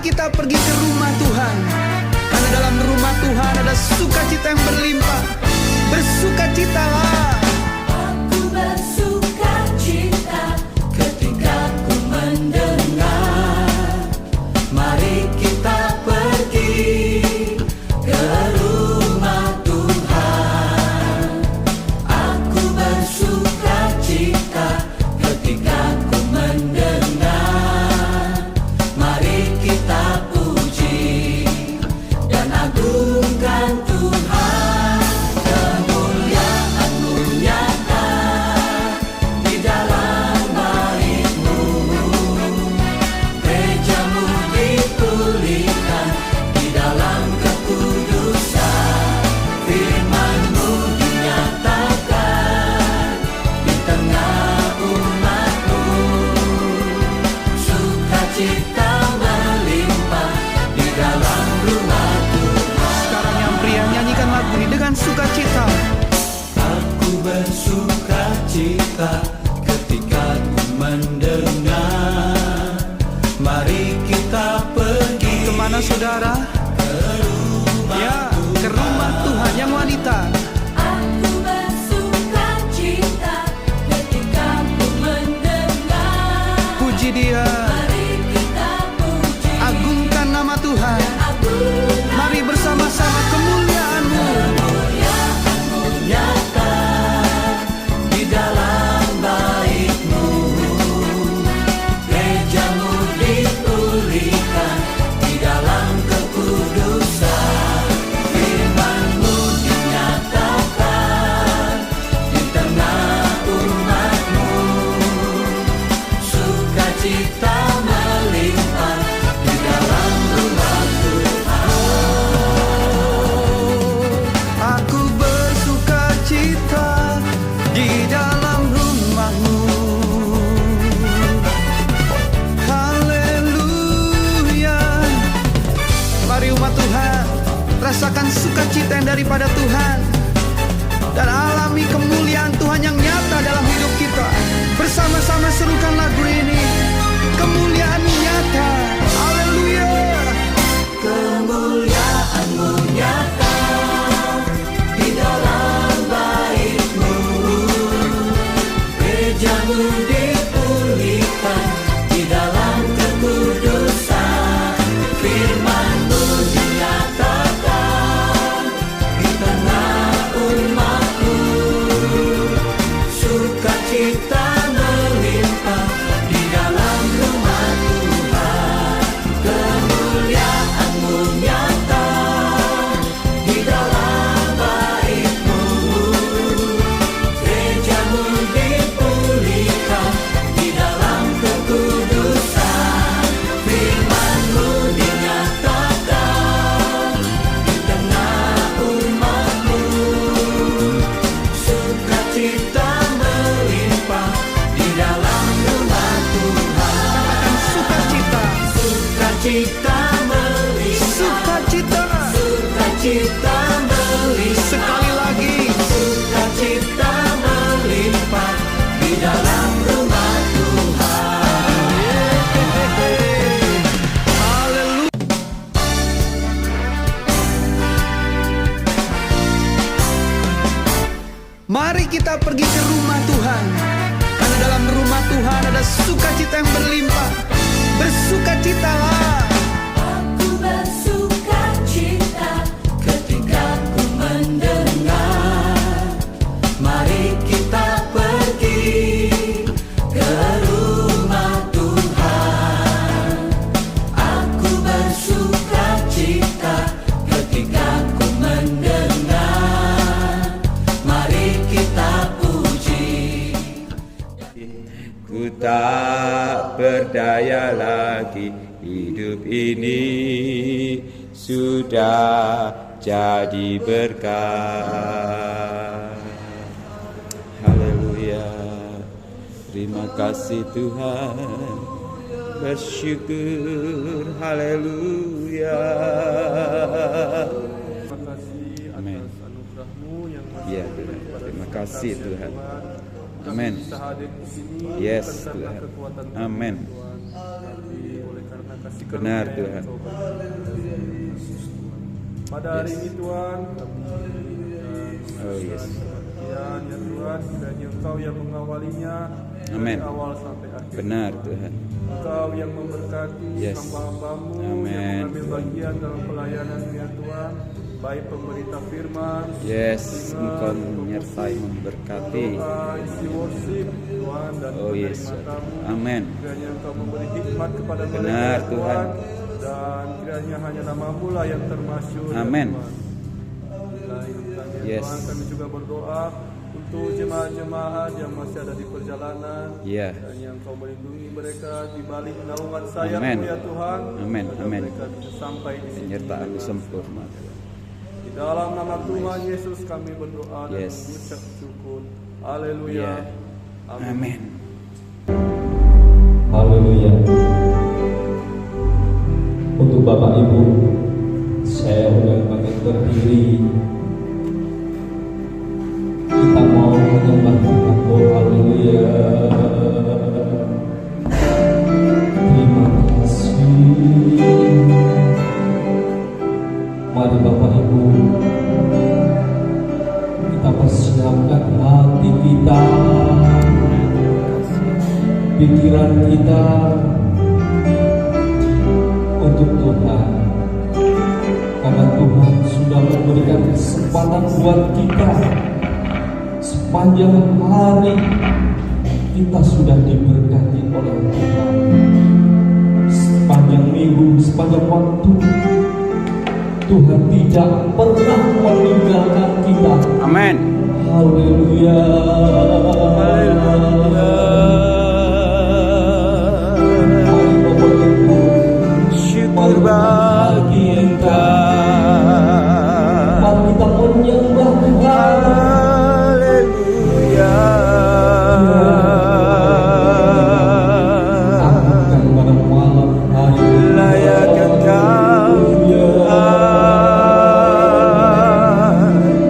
kita pergi ke rumah Tuhan, karena dalam rumah Tuhan ada sukacita yang berlimpah. Bersukacitalah. Aku bersukacita ketika ku mendengar, mari kita pergi ke rumah Tuhan. Aku bersukacita ketika ku mendengar, mari kita puji dan agungkan Tuhan. Kemuliaan-Mu nyata di dalam bait-Mu, gereja-Mu dipulihkan di dalam kekudusan. Firman-Mu dinyatakan di tengah umat-Mu, sukacita melimpah di dalam rumah Tuhan. Sekarang yang pria nyanyikan lagu ini dengan sukacita. Aku bersukacita ketika ku mendengar, mari kita pergi. Kemana saudara? Ya, ke rumah Tuhan yang wanita. Aku bersukacita ketika ku mendengar, Puji Dia, mari kita puji agungkan nama Tuhan. agungkan Mari bersama-sama kemuliaan-Mu. kemuliaan-Mu nyata di dalam bait-Mu, gereja-Mu dipulihkan di dalam kekudusan. Firman-Mu dinyatakan di tengah umat-Mu, sukacita melimpah di dalam rumah Tuhan. Aku bersukacita di dalam rumah-Mu. Haleluya. Mari umat Tuhan, rasakan sukacita yang daripada Tuhan dan alami kemuliaan Tuhan yang nyata dalam hidup kita. Bersama-sama serukan lagu ini. Kemuliaan nyata. Haleluya. Kemuliaan-Mu nyata di dalam bait-Mu, gereja-Mu dipulihkan di dalam kekudusan. Firman-Mu dinyatakan di tengah umat-Mu, sukacita melimpah di dalam rumah Tuhan. Kemuliaan-Mu nyata di dalam bait-Mu, gereja-Mu dipulihkan di dalam kekudusan. Firman-Mu dinyatakan di tengah umat-Mu, sukacita melimpah di dalam rumah Tuhan. Katakan sukacita. Sukacita melimpah, Sukacita. sukacita melimpah, Sekali lagi. sukacita melimpah di dalam rumah Tuhan. Haleluya. Mari kita pergi ke rumah Tuhan, karena dalam rumah Tuhan ada sukacita yang berlimpah. Bersukacitalah. Aku bersukacita ketika ku mendengar, mari kita pergi ke rumah Tuhan. Aku bersukacita ketika ku mendengar, mari kita puji. Ku tak berdaya lagi, hidup ini sudah jadi berkat. Haleluya. Terima kasih Tuhan, bersyukur. Haleluya. Terima kasih Amin. atas anugerah-Mu yang Ya, masih Tuhan. kepada Terima kami. kasih Tuhan. Kami Amin. bisa hadir di sini Yes, bukan karena Tuhan. kekuatan kami, Amin. Tuhan, tapi oleh karena kasih Benar, karunia Tuhan. yang Kau berikan. Pada hari ini Tuhan, kami berikan Oh, yes. kebaktian ya Tuhan, kiranya Engkau yang mengawalinya Amen. dari awal sampai akhir. Benar Tuhan. Engkau yang memberkati Yes. hamba-hambamu Amen, yang mengambil Tuhan. bagian dalam pelayanan ya Tuhan, baik pemberita firman, Yes, dengan Engkau menyertai, memberkati. doa, isi worship Tuhan, dan Oh, yes. penerima tamu. Amen. Kiranya Engkau memberi hikmat kepada mereka Benar, ya Tuhan. dan kiranya hanya namamu lah yang termasyhur ya Amen. Tuhan. Selanjutnya, Yes. Tuhan, kami juga berdoa untuk jemaah-jemaah yang masih ada di perjalanan. Ya. Dan yang Kau melindungi mereka di balik naungan sayap-Mu Amen. ya Tuhan. Amen. Agar Amen. mereka bisa sampai di sini. Penyertaan sempurna. Di dalam nama Tuhan Yesus kami berdoa dan Yes. mengucap syukur. Haleluya. Ya. Amin. Haleluya. Untuk Bapak Ibu, saya undang kami berdiri. Kita mau menyembah Tuhan. Oh haleluya. Terima kasih. Mari Bapak Ibu, kita persiapkan hati kita, pikiran kita untuk Tuhan, karena Tuhan sudah memberikan kesempatan buat kita. Sepanjang hari kita sudah diberkati oleh Tuhan. Sepanjang minggu, sepanjang waktu, Tuhan tidak pernah meninggalkan kita. Amin. Haleluya. Mari Bapak Ibu, Syukur bagi Engkau. mari kita menyembah Tuhan. Haleluya. Akan pada malam hari ini. Layak Engkau Tuhan.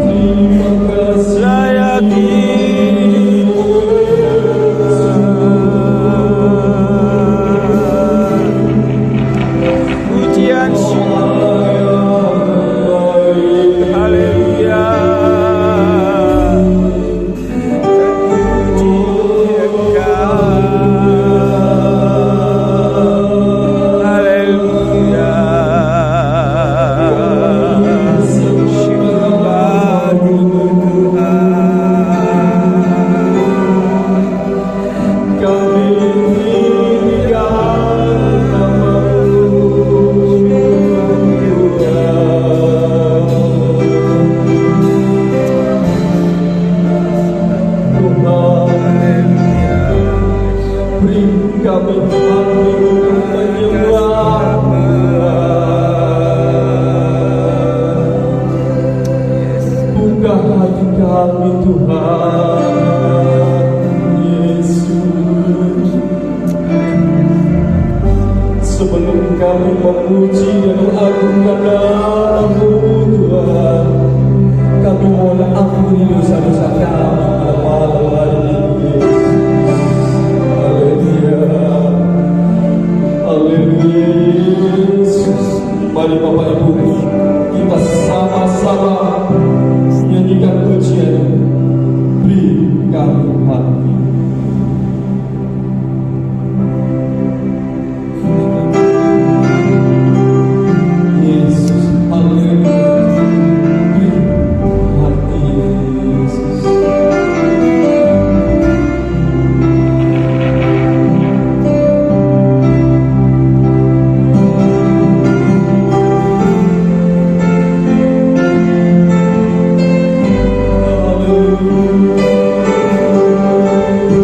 Terima kasih. Layak pujian syukur. Haleluya. Terpuji Engkau. Haleluya. Syukur bagimu Tuhan. Kami beri kami hati untuk menyembah. Buka hati kami Tuhan Yesus. Sebelum kami memuji dan mengagungkan nama-Mu Tuhan, kami mohon ampuni dosa-dosa kami pada malam hari ini. Haleluya. Haleluya Yesus. Mari Bapak Ibu, kita sama-sama menyanyikan pujian. Beri kami hati. Yesus, haleluya. Beri hati Yesus. Haleluya.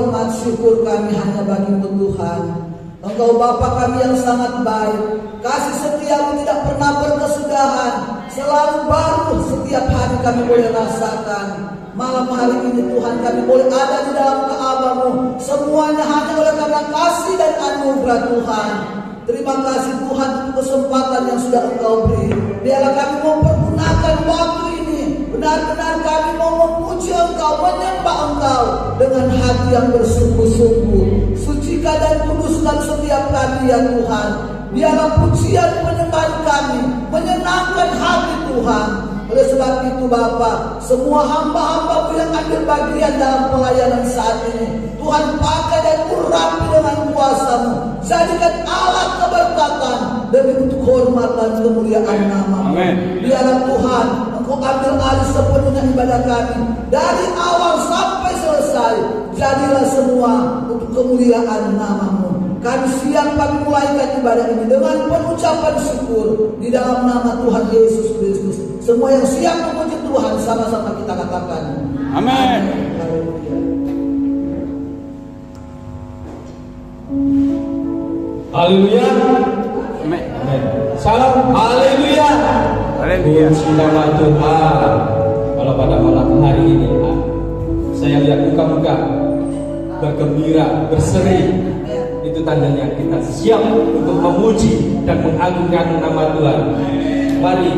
hormat, syukur kami hanya bagi-Mu Tuhan. Engkau Bapa kami yang sangat baik, kasih setia-Mu tidak pernah berkesudahan, selalu baru setiap hari kami boleh rasakan. Malam hari ini Tuhan kami boleh ada di dalam keabah-Mu, semuanya hanya oleh karena kasih dan anugerah Tuhan. Terima kasih Tuhan untuk kesempatan yang sudah Engkau beri. Biarlah kami mempergunakan waktu ini, benar-benar kami mau memuji Engkau, menyembah Engkau dengan hati yang bersungguh-sungguh. Sucikan dan kuduskan setiap kami ya Tuhan. Biarlah pujian penyembahan kami menyenangkan hati Tuhan. Oleh sebab itu Bapa, semua hamba-hamba-Mu yang ambil bagian dalam pelayanan saat ini, Tuhan pakai dan urapi dengan kuasa-Mu. Jadikan alat keberkatan demi untuk hormat dan kemuliaan nama-Mu. Biarlah Tuhan Engkau ambil alih sepenuhnya ibadah kami, dari awal sampai selesai. Jadilah semua untuk kemuliaan nama-Mu. Kami siap kami mulaikan ibadah ini dengan pengucapan syukur di dalam nama Tuhan Yesus Kristus. Semua yang siap memuji Tuhan sama-sama kita katakan. Amin. Haleluya. Amin. Amin. Salam. Haleluya. Haleluya. Puji nama Tuhan. Kalau pada malam hari ini saya lihat muka-muka bergembira, berseri, itu tandanya kita siap untuk memuji dan mengagungkan nama Tuhan. Mari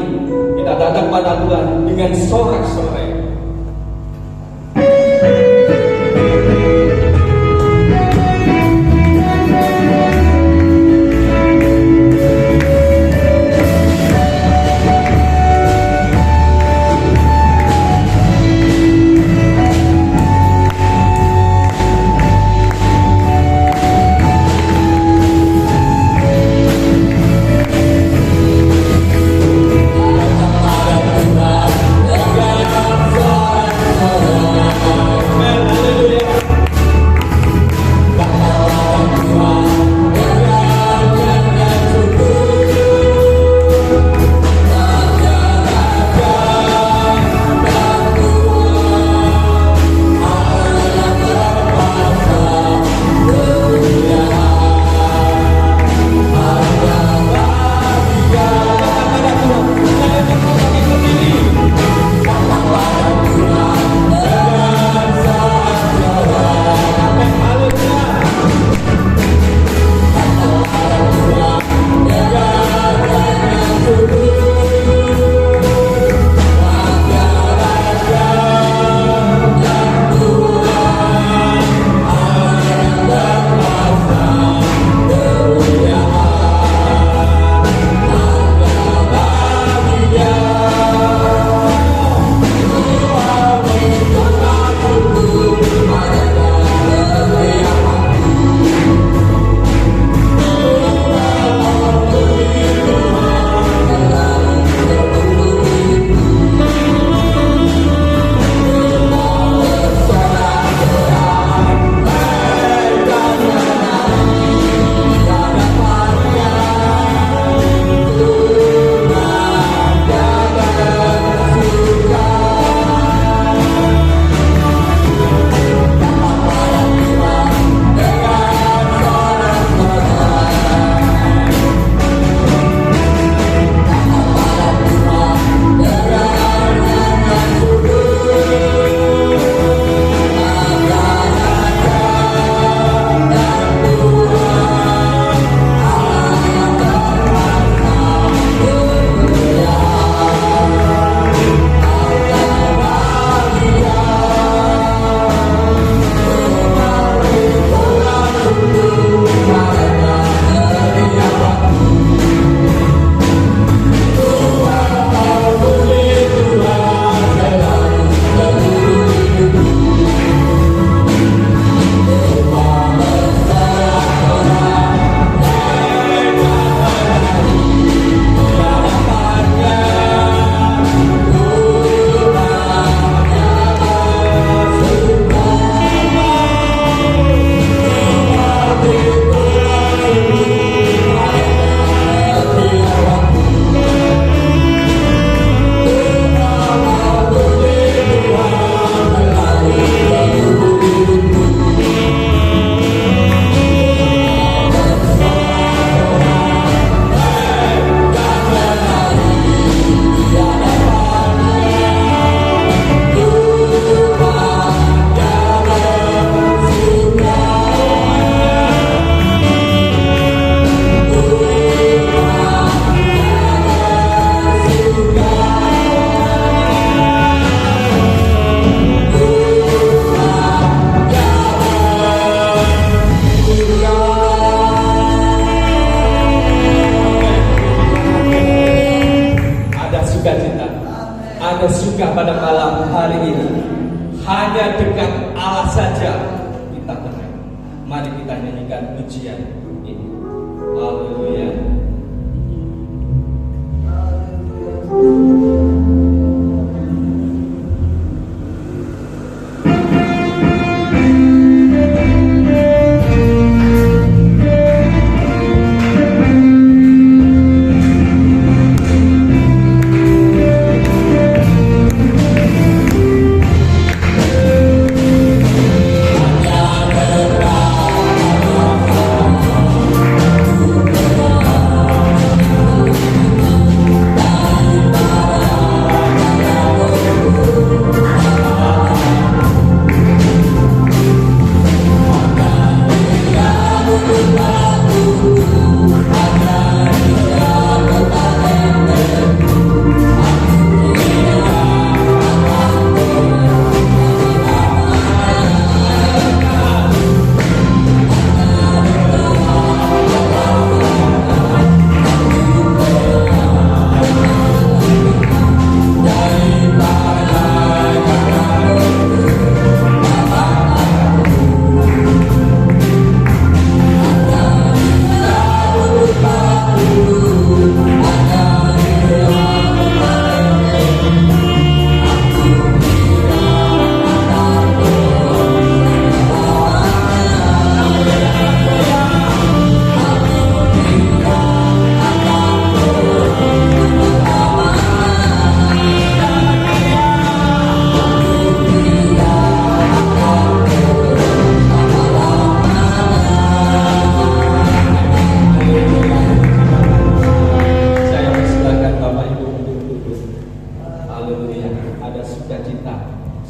kita datang pada Tuhan dengan sorak-sorai. Pada Tuhan, ada surga pada malam hari ini. Hanya dekat Allah saja kita tenang. Mari kita nyanyikan pujian ini. Haleluya.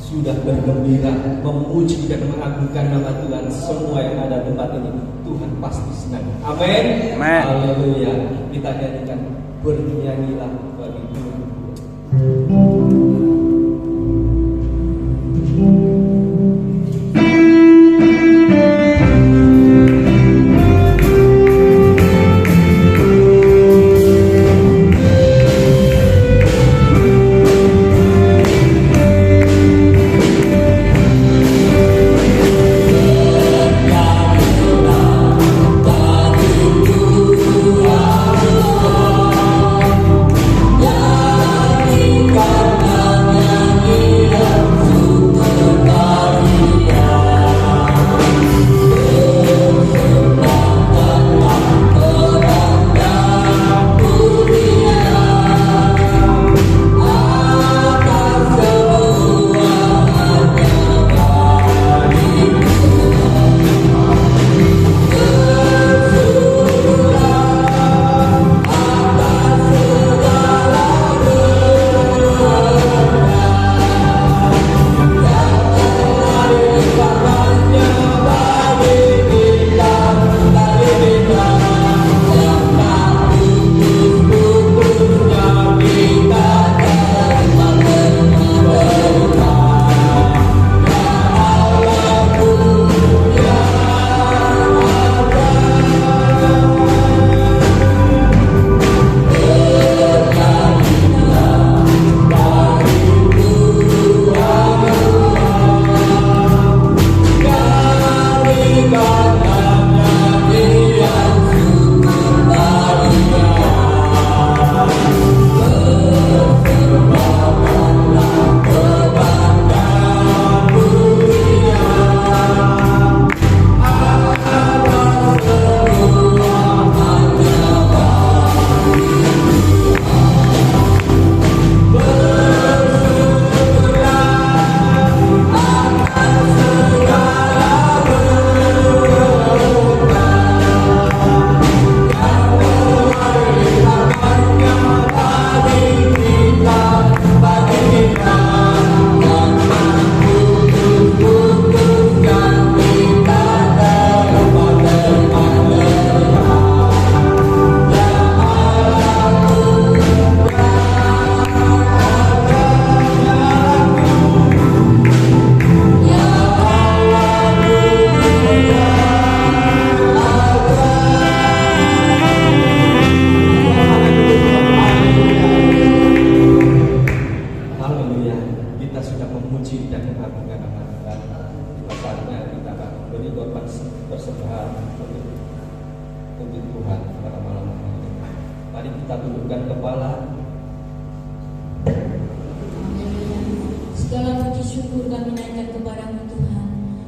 Sudah bergembira, memuji dan mengagungkan nama Tuhan. Semua yang ada di tempat ini, Tuhan pasti senang. Amin. Amin. Haleluya. Kita nyanyikan, bernyanyilah bagi Tuhan. Yang kita tundukkan kepala. Segala puji syukur kami naikkan kepada-Mu Tuhan.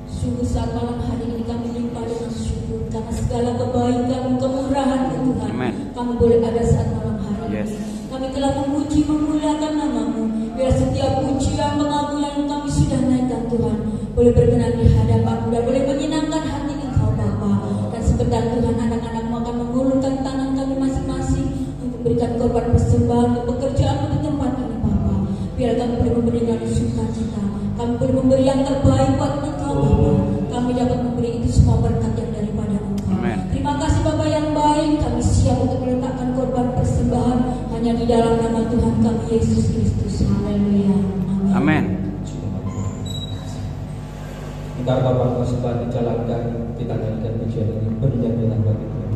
Sungguh saat malam hari ini kami limpah dengan syukur karena segala kebaikan, kemurahan-Mu Tuhan. Amen. Kami boleh ada saat malam hari Yes. ini. Kami telah memuji, memuliakan nama-Mu. Biar setiap pujian, pengagungan yang kami sudah naikkan Tuhan boleh berkenan di hadapan-Mu dan boleh menyenangkan hati Engkau Bapa. Dan sebentar Tuhan, anak-anak-Mu akan mengulurkan tangan kami masing-masing untuk berikan korban persembahan untuk pekerjaan-Mu di tempat ini Bapa. Biar kami boleh memberi dengan sukacita, kami boleh memberi yang terbaik buat Engkau Bapa. Kami dapat memberi itu semua berkat yang daripada Engkau. Amen. Terima kasih Bapa yang baik. Kami siap untuk meletakkan korban persembahan hanya di dalam nama Tuhan kami Yesus Kristus. Haleluya. Amin. Amin. Jika korban persembahan dijalankan, kita nyanyikan pujian ini bernyanyilah bagi Tuhan.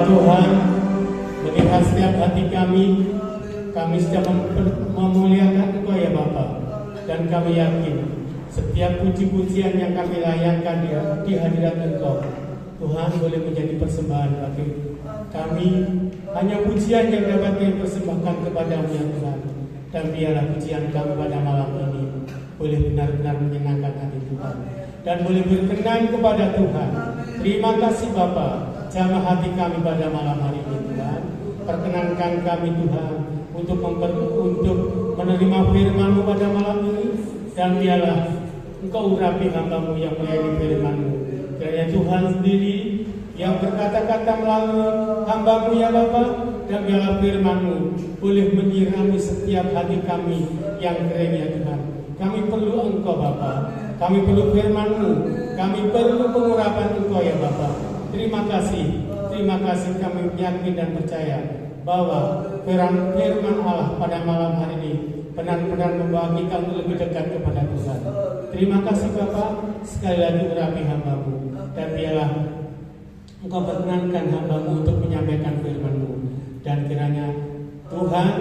Tuhan melihat setiap hati kami sedang memuliakan Engkau ya Bapa. Dan kami yakin setiap puji-pujian yang kami layankan di hadirat Engkau, Tuhan, boleh menjadi persembahan bagi kami. Hanya pujian yang dapat kami persembahkan kepada-Mu ya Tuhan. Dan biarlah pujian kami pada malam ini boleh benar-benar menyenangkan hati Tuhan dan boleh berkenan kepada Tuhan. Terima kasih Bapa, jamah hati kami pada malam hari ini Tuhan. Perkenankan kami Tuhan untuk menerima firman-Mu pada malam ini. Dan biarlah Engkau urapi hamba-Mu yang melayani firman-Mu. Kiranya Tuhan sendiri yang berkata-kata melalui hamba-Mu ya Bapa. Dan biarlah firman-Mu boleh menyirami setiap hati kami yang kering ya Tuhan. Kami perlu Engkau Bapa. Kami perlu firman-Mu. Kami perlu pengurapan Engkau ya Bapa. Terima kasih kami yakin dan percaya bahwa firman Allah pada malam hari ini benar-benar membawa kita untuk lebih dekat kepada Tuhan. Terima kasih Bapa. Sekali lagi urapi hamba-Mu. Dan biarlah Engkau perkenankan hamba-Mu untuk menyampaikan firman-Mu. Dan kiranya Tuhan,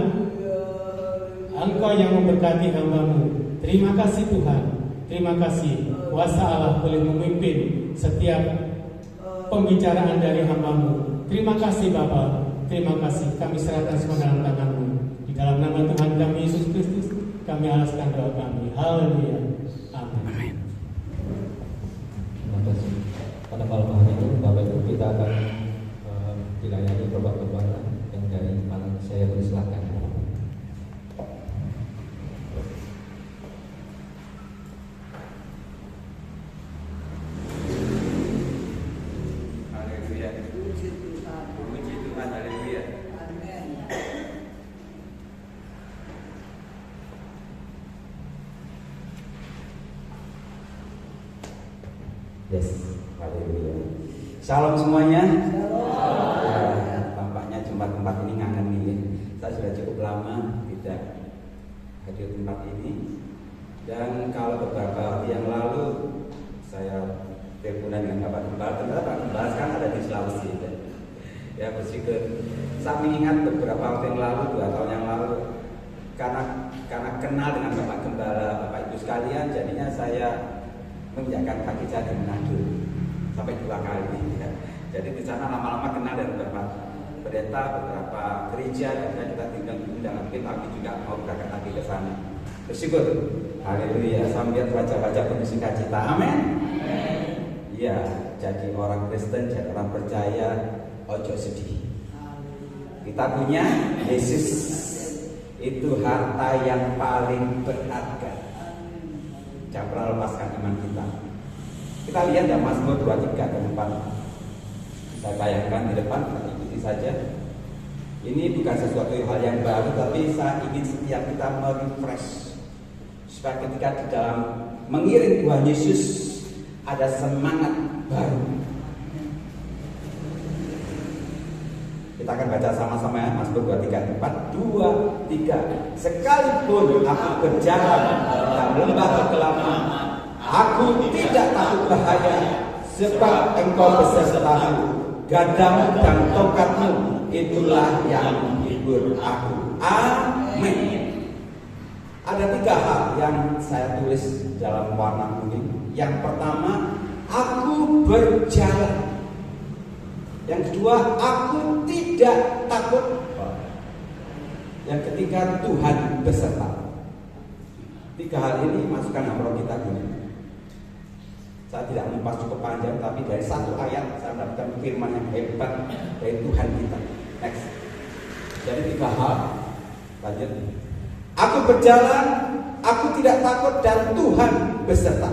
Engkau yang memberkati hamba-Mu. Terima kasih Tuhan. Terima kasih kuasa Allah boleh memimpin setiap pembicaraan dari hamba-Mu. Terima kasih Bapa. Terima kasih. Kami serahkan semua dalam tangan-Mu. Di dalam nama Tuhan kami Yesus Kristus, kami alaskan doa kami. Haleluya. Amin. Terima kasih. Pada malam hari ini Bapak Ibu kita akan dilayani bapak-bapak yang dari mana saya persilakan. Haleluya. Puji Tuhan, haleluya. Yes, haleluya. Shalom semuanya. Tampaknya tempat ini ngangen nih. Saya sudah cukup lama tidak hadir tempat ini. Dan kalau beberapa hari yang lalu saya teleponan dengan Bapak Gembala, ternyata Pak Gembala sekarang ada di Sulawesi. Ya bersyukur. Saya mengingat beberapa waktu yang lalu, 2 tahun yang lalu, karena kenal dengan Bapak Gembala, Bapak Ibu sekalian, jadinya saya menginjakkan kaki saya di Manado sampai 2 kali. Ya. Jadi di sana lama-lama kenal dengan beberapa pendeta, beberapa gereja, akhirnya kita tinggal di undangan mungkin tapi juga mau berangkat lagi ke sana. Bersyukur. Haleluya. Saya melihat wajah-wajah penuh sukacita. Amin. Iya, jadi orang Kristen, jadi orang percaya, ojo sedih. Kita punya Yesus, itu harta yang paling berharga. Jangan pernah lepaskan iman kita. Kita lihat ya Mazmur 23 ke depan. Saya bayangkan di depan, kita ikuti saja. Ini bukan sesuatu hal yang baru, tapi saya ingin setiap kita merefresh supaya ketika di dalam mengiring Tuhan Yesus ada semangat baru. Kita akan baca sama-sama ya, Mazmur 23, 4, 2, 3. Sekalipun aku berjalan dalam lembah kegelapan, aku tidak takut bahaya, sebab Engkau besertaku. Gadamu dan tongkatmu, itulah yang menghibur aku. Amin. Ada 3 hal yang saya tulis dalam warna kuning. Yang pertama, aku berjalan. Yang kedua, aku tidak takut. Yang ketiga, Tuhan beserta. 3 hal ini masukkan amplop kita dulu. Saya tidak mempas cukup panjang, tapi dari 1 ayat saya mendapatkan firman yang hebat dari Tuhan kita. Next. Jadi 3 hal. Lanjut. Aku berjalan, aku tidak takut, dan Tuhan beserta.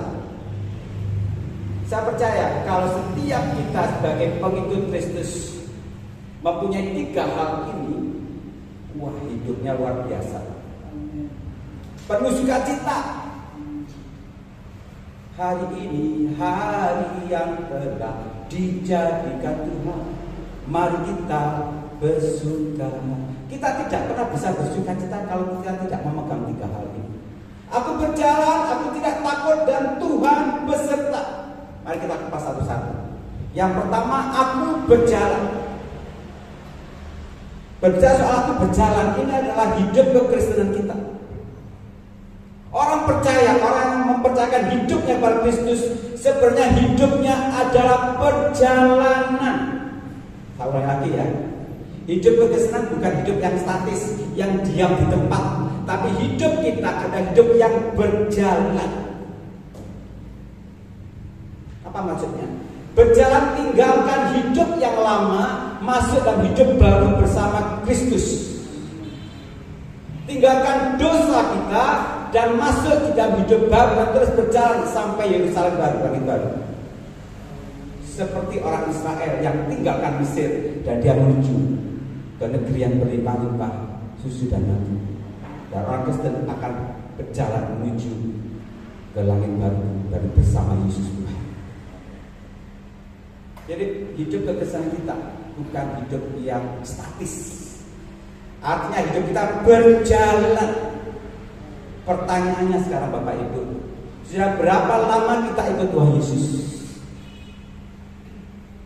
Saya percaya kalau setiap kita sebagai pengikut Kristus mempunyai 3 hal ini, wah, hidupnya luar biasa. Penuh sukacita. Hari ini hari yang telah dijadikan Tuhan, mari kita bersuka. Kita tidak pernah bisa bersukacita kalau kita tidak memegang 3 hal ini. Aku berjalan, aku tidak takut, dan Tuhan beserta. Mari kita kupas satu-satu. Yang pertama, aku berjalan. Berbicara soal aku berjalan, ini adalah hidup kekristenan kita. Orang percaya, orang yang mempercayakan hidupnya pada Kristus, sebenarnya hidupnya adalah perjalanan. Saya ulang lagi ya. Hidup kekristenan bukan hidup yang statis, yang diam di tempat, tapi hidup kita adalah hidup yang berjalan. Apa maksudnya? Berjalan tinggalkan hidup yang lama, masuk dalam hidup baru bersama Kristus. Tinggalkan dosa kita dan masuk di dalam hidup baru dan terus berjalan sampai Yerusalem baru, langit baru. Seperti orang Israel yang tinggalkan Mesir dan dia menuju ke negeri yang berlimpah-limpah susu dan madu. Dan orang Kristen akan berjalan menuju ke langit baru dan bersama Yesus Tuhan. Jadi hidup kekristenan kita bukan hidup yang statis. Artinya hidup kita berjalan. Pertanyaannya sekarang Bapak Ibu, sudah berapa lama kita ikut Tuhan Yesus?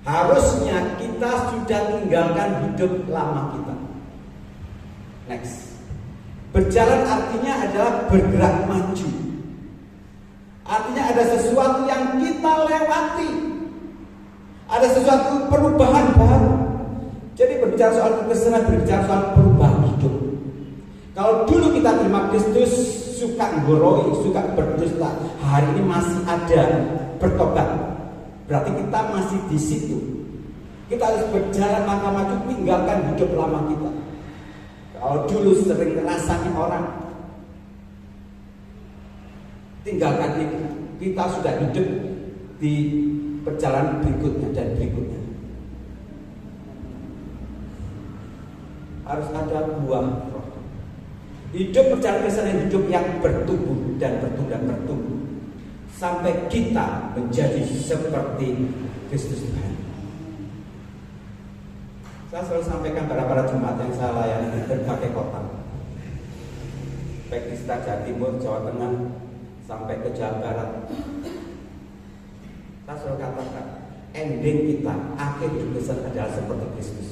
Harusnya kita sudah tinggalkan hidup lama kita. Next. Berjalan artinya adalah bergerak maju. Artinya ada sesuatu yang kita lewati. Ada sesuatu perubahan baru. Jadi berbicara soal kekristenan, berbicara soal perubahan hidup. Kalau dulu kita terima Kristus, suka ngoroi, suka berdusta, hari ini masih ada bertobat. Berarti kita masih di situ. Kita harus berjalan langkah maju, tinggalkan hidup lama kita. Kalau dulu sering rasanya orang, tinggalkan ini. Kita sudah hidup di perjalanan berikutnya dan berikutnya. Harus ada buah roh. Hidup perjalanan Kristen, hidup yang bertumbuh dan bertumbuh sampai kita menjadi seperti Kristus Tuhan. Saya selalu sampaikan pada para jemaat yang saya layani di berbagai kota, baik di Jawa Timur, Jawa Tengah, sampai ke Jawa Barat. Saya selalu katakan, ending kita, akhir hidup Kristen adalah seperti Kristus.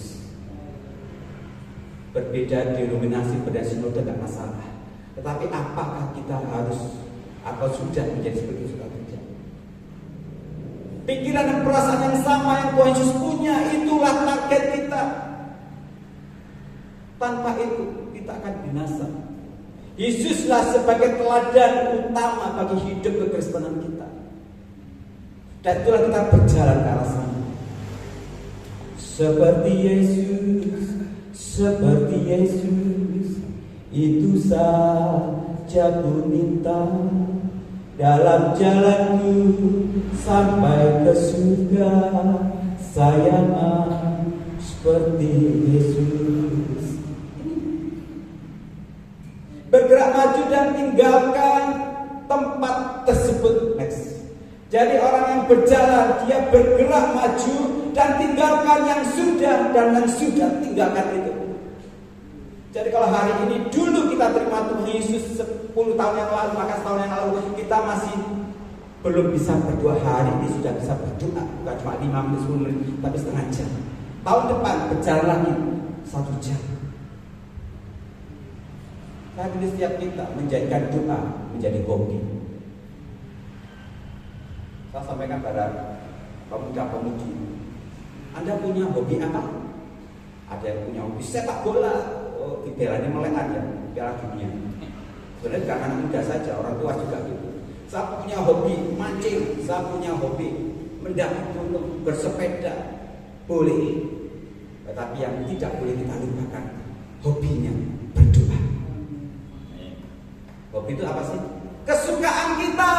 Berbeda denominasi, berbeda sinode tidak masalah. Tetapi apakah kita harus atau sudah menjadi seperti sudah terjadi? Pikiran dan perasaan yang sama yang Tuhan Yesus punya, itulah target kita. Tanpa itu kita akan binasa. Yesuslah sebagai teladan utama bagi hidup kekristenan kita. Dan itulah kita berjalan ke arah sana. Seperti Yesus, itu saja ku minta dalam jalanku sampai ke surga. Saya mau seperti Yesus. Bergerak maju dan tinggalkan tempat tersebut. Next. Jadi orang yang berjalan, dia bergerak maju dan tinggalkan yang sudah, dan yang sudah tinggalkan itu. Jadi kalau hari ini dulu kita terima Tuhan Yesus 10 tahun yang lalu, maka setahun yang lalu kita masih belum bisa berdoa. Hari ini sudah bisa berdoa, bukan cuma 5 menit, 10 menit, tapi setengah jam. Tahun depan berjalan lagi 1 jam. Saat ini setiap kita menjadikan doa menjadi hobi. Saya sampaikan pada pemuda-pemudi, Anda punya hobi apa? Ada yang punya hobi sepak bola. Oh, dibelanya melekan ya, Piala Dunia. Sebenarnya bukan anak muda saja, orang tua juga gitu. Saya punya hobi mancing, saya punya hobi mendaki gunung, bersepeda, boleh. Tetapi yang tidak boleh kita lupakan, hobinya berdoa. Hobi itu apa sih? Kesukaan kita.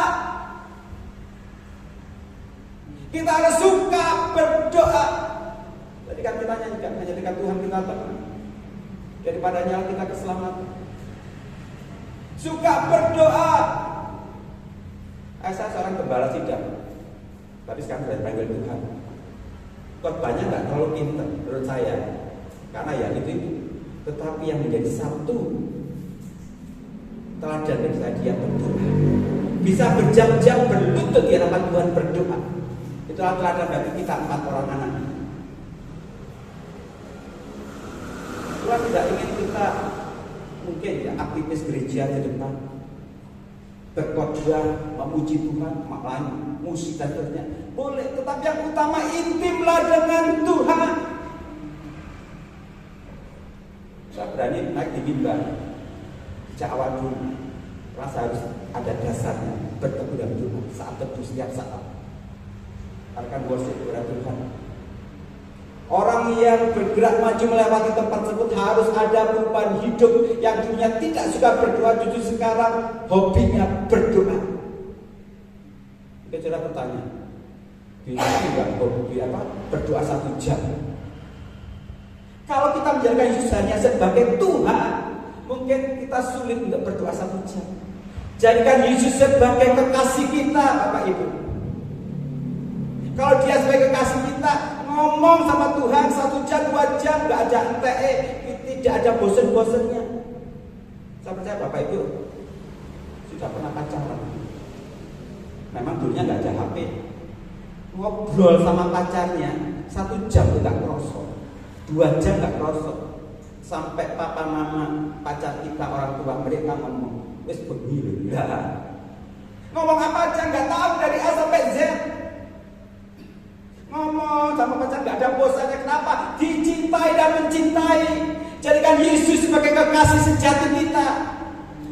Kita harus suka berdoa. Jadi kan kita nyanyikan, menjadikan Tuhan kita tenang, daripada nyala kita keselamatan. Suka berdoa. Saya seorang gembala sidang, tapi sekarang sudah dipanggil Tuhan. Khotbahnya nggak terlalu pintar menurut saya, karena ya itu. Tetapi yang menjadi satu teladan dari saya, dia berdoa. Bisa berjam-jam berlutut di hadapan Tuhan berdoa. Itulah teladan bagi kita 4 orang anak. Tuhan tidak ingin kita mungkin ya aktivis gereja di depan berkhotbah, memuji Tuhan, makanya musik dan sebagainya boleh, tetapi yang utama intimlah dengan Tuhan. Saya berani naik di mimbar sejak awal dulu, rasa harus ada dasarnya bertemu dengan Tuhan saat teduh setiap saat. Akan worship kepada Tuhan. Orang yang bergerak maju melewati tempat tersebut harus ada perubahan hidup. Yang dulunya tidak suka berdoa, justru sekarang hobinya berdoa. Kita coba bertanya, bisa nggak hobi berdoa 1 jam? Kalau kita menjadikan Yesus hanya sebagai Tuhan, mungkin kita sulit untuk berdoa 1 jam. Jadikan Yesus sebagai kekasih kita, Bapak Ibu. Kalau dia sebagai kekasih kita, ngomong sama Tuhan 1 jam, 2 jam, nggak ada NTE, tidak ada bosen-bosennya. Saya percaya Bapak Ibu sudah pernah pacaran. Memang dulunya nggak ada HP. Ngobrol sama pacarnya 1 jam itu nggak kerosok, 2 jam nggak kerosok. Sampai papa mama pacar kita, orang tua mereka ngomong, wis begini lah. Ngomong apa aja nggak tahu dari A sampai Z. Ngomong sama pacar nggak ada bosannya. Kenapa? Dicintai dan mencintai. Jadikan Yesus sebagai kekasih sejati kita,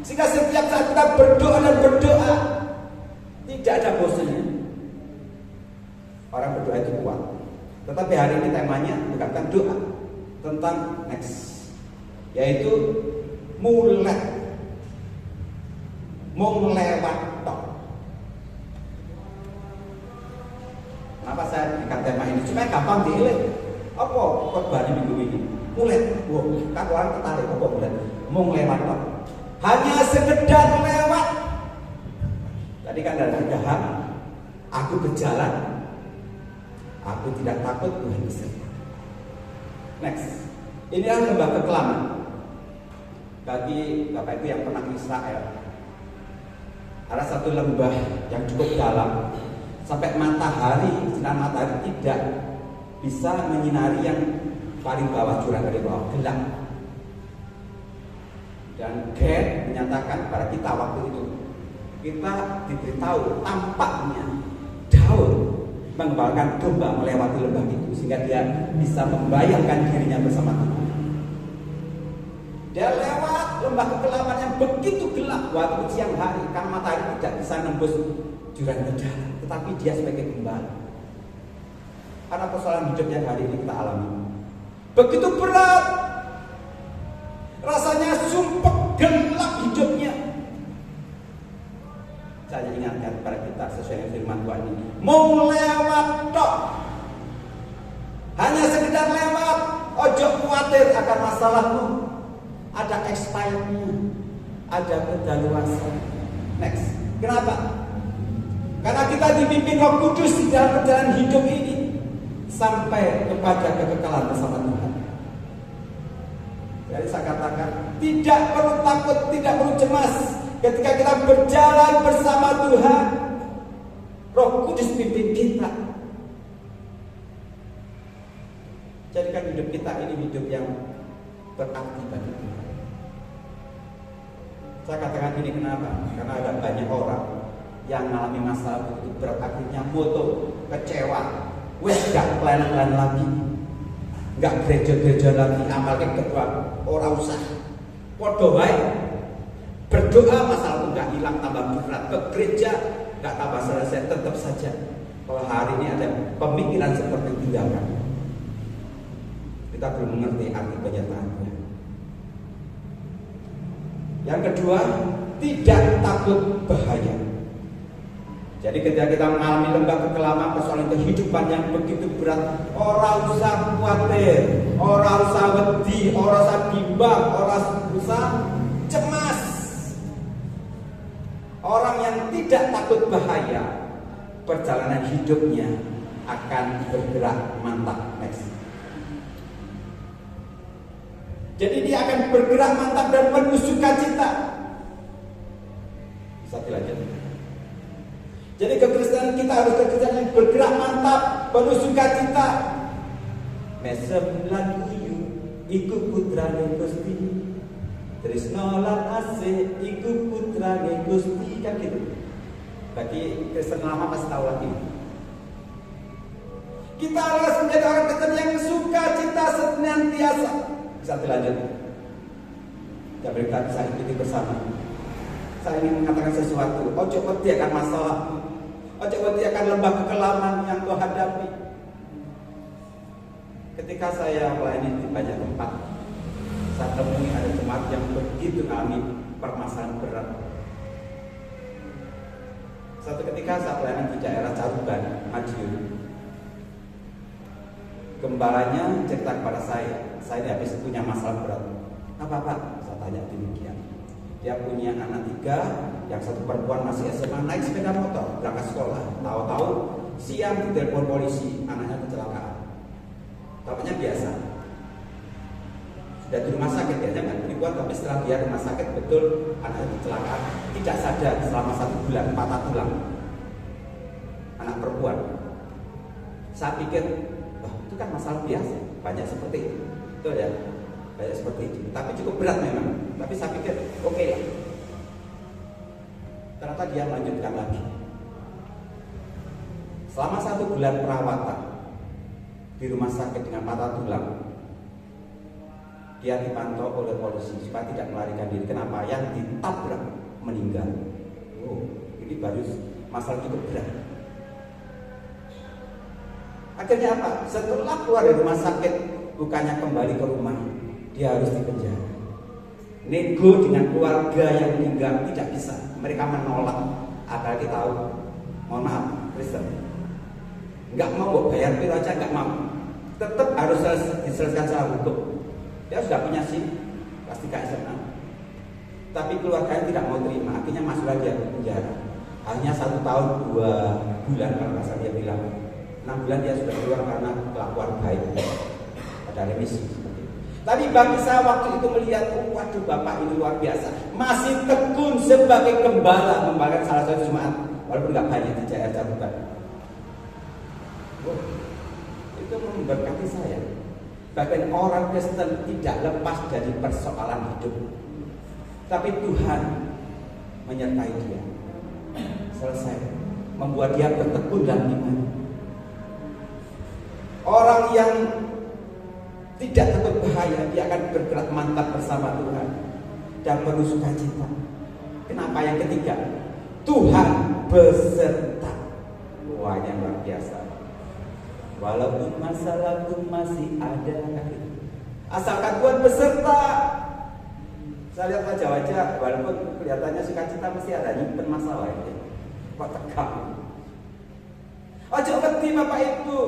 sehingga setiap saat kita berdoa dan berdoa tidak ada bosannya. Orang berdoa itu kuat. Tetapi hari ini temanya bukan tentang doa, tentang next, yaitu mulai mau melewat tok. Kenapa saya ikat tema ini? Supaya gampang dilihat. Apa khotbah minggu ini? Mulai, kan orang tertarik. Apa mulai? Mau lewat tok. Hanya sekedar lewat. Tadi kan ada dahan. Aku berjalan. Aku tidak takut, Tuhan beserta. Next. Inilah lembah kekelaman. Bagi Bapak Ibu yang pernah ke Israel, ada satu lembah yang cukup dalam, sampai sinar matahari tidak bisa menyinari yang paling bawah, jurang dari bawah, gelap. Dan Gad menyatakan kepada kita waktu itu, kita diberitahu tampaknya Daud mengembalakan domba melewati lembah itu, sehingga dia bisa membayangkan dirinya bersama Tuhan. Dia lewat lembah kekelaman yang begitu gelap waktu siang hari, karena matahari tidak bisa nembus jurang ke dalam, tetapi dia sebagai gembala. Karena persoalan hidup yang hari ini kita alami begitu berat, rasanya sumpah gelap hidupnya. Saya ingatkan kepada kita sesuai dengan firman Tuhan ini, mau lewat tok, hanya sekedar lewat, ojo khawatir akan masalahmu. Ada expirednya, ada kedaluarsa. Next. Kenapa? Karena kita dipimpin Roh Kudus di dalam perjalanan hidup ini sampai kepada kekekalan bersama Tuhan. Jadi saya katakan, tidak perlu takut, tidak perlu cemas ketika kita berjalan bersama Tuhan. Roh Kudus pimpin kita. Jadikan hidup kita ini hidup yang berarti bagi Tuhan. Saya katakan ini kenapa? Karena ada banyak orang yang mengalami masalah begitu berat, akhirnya moto, kecewa, wes gak plan-plan lagi, gak gereja-gereja lagi, amalin kedua, orang usah. Podo wae, berdoa masalah itu gak hilang, tambah berat. Ke gereja gak tambah selesai, tetap saja. Kalau hari ini ada pemikiran seperti tindakan, kita belum mengerti arti kenyataannya. Yang kedua, tidak takut bahaya. Jadi ketika kita mengalami lembah kekelaman, persoalan kehidupan yang begitu berat, orang usah khawatir, orang usah wedi, orang usah bimbang, orang usah cemas. Orang yang tidak takut bahaya, perjalanan hidupnya akan bergerak mantap. Next. Jadi dia akan bergerak mantap dan penuh sukacita. Bisa dilanjutkan. Jadi kekristenan kita harus kekristenan yang bergerak mantap, penuh sukacita. Mesem lan uyu, iku putrane Gusti. Tresno lan asih iku putrane Gusti, kan gitu. Bagi Kristen lama pasti tahu lagi. Kita harus menjadi orang Kristen yang suka cita senantiasa. Bisa dilanjut. Kita bisa ikuti bersama. Saya ingin mengatakan sesuatu. Ojo wedi akan masalah. Ojo wedi akan lembah kekelaman yang kau hadapi. Ketika saya melayani di banyak tempat, saya temui ada jemaat yang begitu mengalami permasalahan berat. Satu ketika saya melayani di daerah Caruban, Madiun, gembalanya cerita kepada saya ini habis punya masalah berat. Apa Pak? Saya tanya demikian. Dia punya anak 3, yang satu perempuan masih SMA, naik sepeda motor berangkat sekolah. Tahu-tahu siang ditelepon polisi, anaknya kecelakaan. Tampaknya biasa. Sudah di rumah sakit ya, jangan dibuat, tapi setelah dia rumah sakit betul anaknya kecelakaan, tidak sadar selama 1 bulan, patah tulang. Anak perempuan. Saya pikir, wah itu kan masalah biasa, banyak seperti itu, betul ya, banyak seperti itu. Tapi cukup berat memang. Tapi saya pikir, oke lah. Ternyata dia melanjutkan lagi. Selama 1 bulan perawatan di rumah sakit dengan patah tulang, dia dipantau oleh polisi supaya tidak melarikan diri. Kenapa? Yang ditabrak meninggal. Oh, ini baru masalah cukup berat. Akhirnya apa? Setelah keluar dari rumah sakit, bukannya kembali ke rumah, dia harus dipenjara. Nego dengan keluarga yang meninggal tidak bisa. Mereka menolak. Apalagi tahu, mohon maaf, Kristen, nggak mau bayar pil aja nggak mau. Tetap harus diselesaikan secara hukum. Dia sudah punya SIM, pasti SMA. Tapi keluarganya tidak mau terima, akhirnya masuk lagi ke penjara. Hanya 1 tahun 2 bulan kalau nggak salah dia bilang. 6 bulan dia sudah keluar karena kelakuan baik, ada remisi. Tapi bagi saya waktu itu melihat, oh, waduh bapak ini luar biasa, masih tekun sebagai gembala membangun salah satu jemaat, walaupun nggak banyak di daerah Caruban. Oh, itu memberkati saya. Bahkan orang Kristen tidak lepas dari persoalan hidup, tapi Tuhan menyertai dia. Selesai, membuat dia bertekun dalam iman. Orang yang tidak takut bahaya, dia akan bergerak mantap bersama Tuhan dan penuh sukacita. Kenapa? Yang ketiga, Tuhan beserta. Wah, yang luar biasa. Walaupun masalahku masih ada, asalkan Tuhan beserta. Saya lihat wajah-wajah, walaupun kelihatannya sukacita, mesti ada nyimpen masalah ya. Kok tegang? Ojo ngerti Bapak Ibu,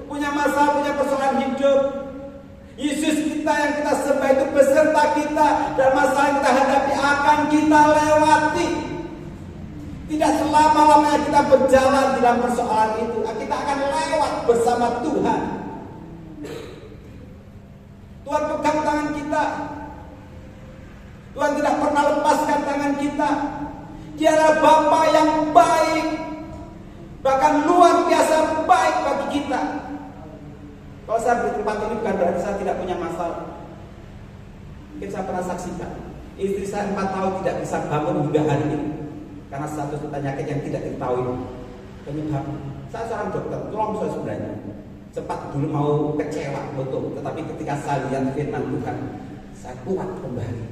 punya masalah, punya persoalan hidup. Yesus kita yang kita sembah itu beserta kita, dan masalah yang kita hadapi akan kita lewati. Tidak selama-lamanya kita berjalan dalam persoalan itu, kita akan lewat bersama Tuhan. Tuhan pegang tangan kita. Tuhan tidak pernah lepaskan tangan kita. Dia adalah Bapa yang baik, bahkan luar biasa baik bagi kita. Kalau saya di tempat ini bukan berarti saya tidak punya masalah. Mungkin saya pernah saksikan, istri saya 4 tahun tidak bisa bangun hingga hari ini karena satu penyakit yang tidak diketahui penyebab. Saya seorang dokter, tolong saya sebenarnya. Sempat dulu mau kecewa betul, tetapi ketika saya lihat firman Tuhan, saya kuat kembali.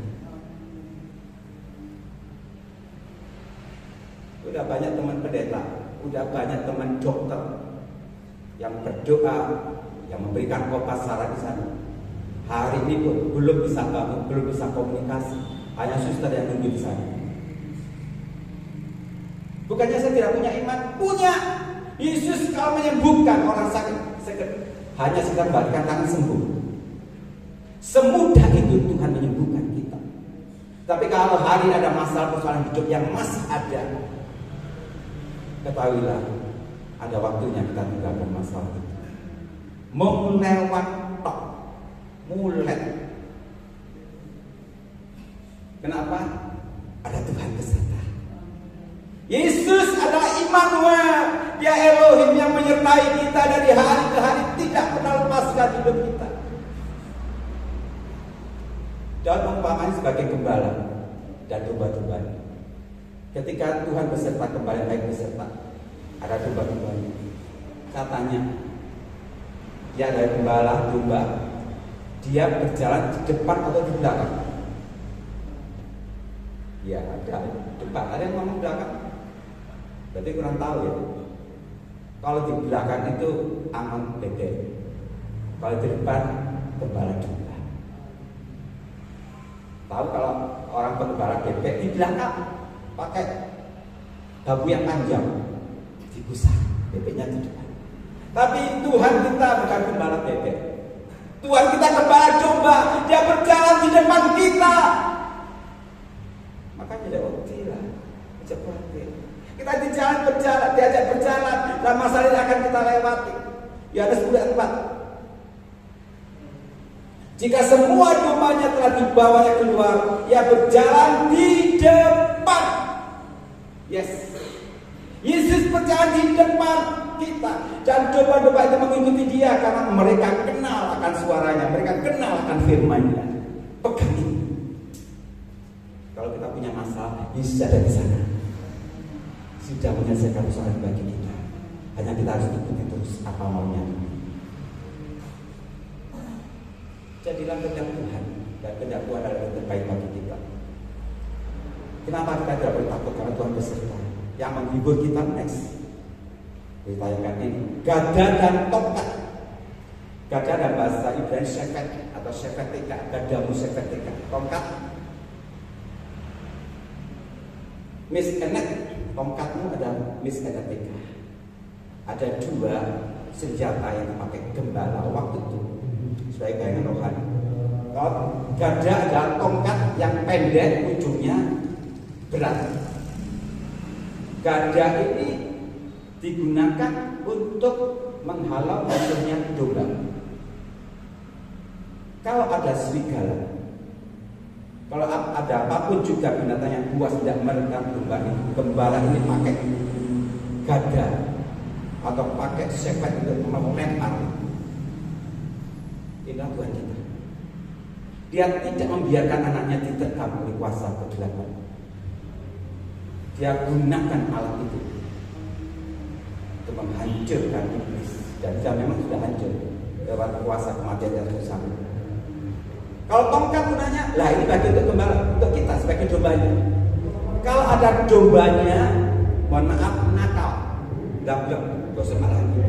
Udah banyak teman pendeta, udah banyak teman dokter yang berdoa, yang memberikan kopas saran di sana. Hari ini pun belum bisa bangun, belum bisa komunikasi, hanya suster yang nunggu di sana. Bukannya saya tidak punya iman, punya. Yesus kalau menyembuhkan orang sakit, hanya sekedar balikan tangan sembuh. Semudah itu Tuhan menyembuhkan kita. Tapi kalau hari ada masalah persoalan hidup yang masih ada, ketahuilah ada waktunya kita tinggalkan masalah itu. Melewat tok, mulet. Kenapa? Ada Tuhan beserta. Yesus adalah Immanuel, Dia Elohim yang menyertai kita dari hari ke hari, tidak pernah lepaskan hidup kita. Daud umpamanya sebagai gembala dan domba-dombanya. Ketika Tuhan beserta gembala baik beserta, ada domba-dombanya. Saya tanya, dia ada gembala domba, dia berjalan di depan atau di belakang? Ya ada depan, ada yang ngomong belakang. Berarti kurang tahu ya. Kalau di belakang itu aman bebek, kalau di depan gembala domba. Tahu kalau orang penggembala bebek di belakang pakai babu yang panjang, digusar bebeknya di depan. Tapi Tuhan kita bukan gembala bebek. Tuhan kita gembala domba, dia berjalan di depan kita. Makanya dia lah, cepat. Kita di jalan berjalan, diajak berjalan, dan masalah ini akan kita lewati. Yohanes 10:4. Jika semua dombanya telah dibawanya keluar, ia berjalan di depan. Yes, Yesus berjalan di depan kita, dan domba-domba itu mengikuti dia karena mereka kenal akan suaranya, mereka kenal akan firman-Nya. Pegang ini. Kalau kita punya masalah, Yesus ada di sana, sudah menyelesaikan persoalan bagi kita. Hanya kita harus ikuti terus apa maunya. Jadilah kehendak Tuhan, dan kehendak Tuhan adalah yang terbaik bagi kita. Kenapa kita tidak boleh takut? Karena Tuhan beserta. Yang menghibur kita next. Ditayangkan ini gada dan tongkat. Gada dalam bahasa Ibrani shefet atau shefetika, gadamu shefetika. Tongkat miskenet, tongkatmu ada miskenetika. Ada dua senjata yang dipakai gembala waktu itu sebagai bayangan rohani. Kalau gada adalah tongkat yang pendek, ujungnya berat. Gada ini digunakan untuk menghalau masuknya domba. Kalau ada serigala, kalau ada apapun juga binatang yang buas tidak merekam domba ini, gembala ini pakai gada atau pakai shefet untuk melempar. Inilah Tuhan kita. Dia tidak membiarkan anaknya diterkam oleh kuasa kegelapan. Dia gunakan alat itu untuk menghancurkan iblis, dan dia memang sudah hancur lewat kuasa kematian dan dosa. Kalau tongkat gunanya, lah ini bagi untuk gembala, untuk kita sebagai dombanya. Kalau ada dombanya, mohon maaf, nakal, gak usah lagi.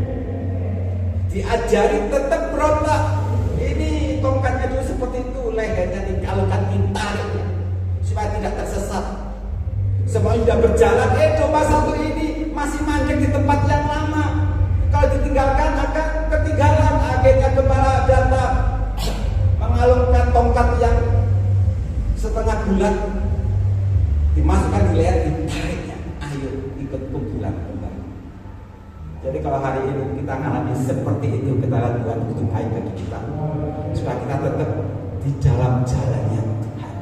Diajari tetap berontak. Ini tongkatnya dulu seperti itu, lehernya dikalungkan, ditariknya supaya tidak tersesat. Semua sudah berjalan, domba satu ini masih mandek di tempat yang lama. Kalau ditinggalkan akan ketinggalan. Akhirnya gembala datang mengalungkan tongkat yang setengah bulat, dimasukkan di leher, ditariknya. Ayo ikut kumpulan kembali. Jadi kalau hari ini kita mengalami seperti itu, kita lihat Tuhan itu baik bagi kita, supaya kita tetap di dalam jalannya Tuhan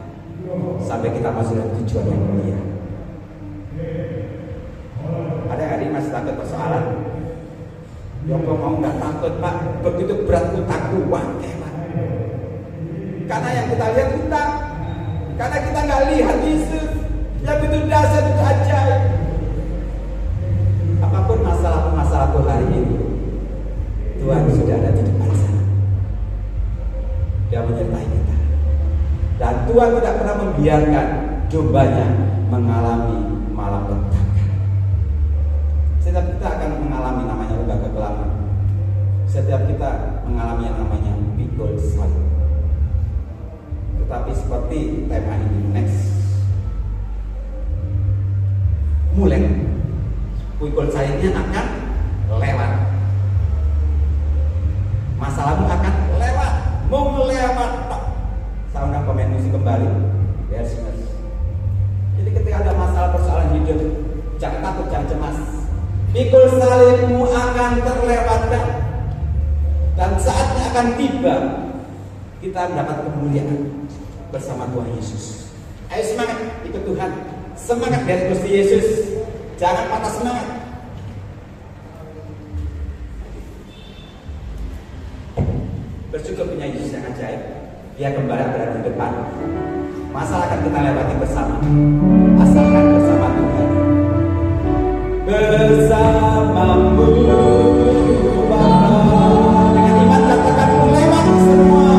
sampai kita masuk dalam tujuan yang mulia. Ada hari ini masih takut persoalan? Ya kok mau nggak takut Pak? Begitu berat utangku, wah hebat. Karena yang kita lihat utang, karena kita nggak lihat Yesus yang begitu dahsyat, itu ajaib. Apapun masalah hari ini, Tuhan sudah ada di depan sana. Dia menyertai kita, dan Tuhan tidak pernah membiarkan dombanya mengalami malapetaka. Setiap kita akan mengalami namanya lembaga kelaman. Setiap kita mengalami yang namanya pikul salib. Tetapi seperti tema ini next, mulai pikul salibnya akan lewat. Masalahmu akan lewat, mau lewat. Saya undang pemain musik kembali. Yes. Jadi ketika ada masalah persoalan hidup, jangan takut, jangan cemas. Pikul salibmu akan terlewatkan, dan saatnya akan tiba kita mendapat kemuliaan bersama Tuhan Yesus. Ayo semangat ikut Tuhan, semangat dari Gusti Yesus, jangan patah semangat. Bersyukur punya Yesus yang ajaib. Dia kembali berada di depan. Masalah akan kita lewati bersama, asalkan bersama Tuhan. Bersamamu Bapa, dengan iman katakan ku lewati semua.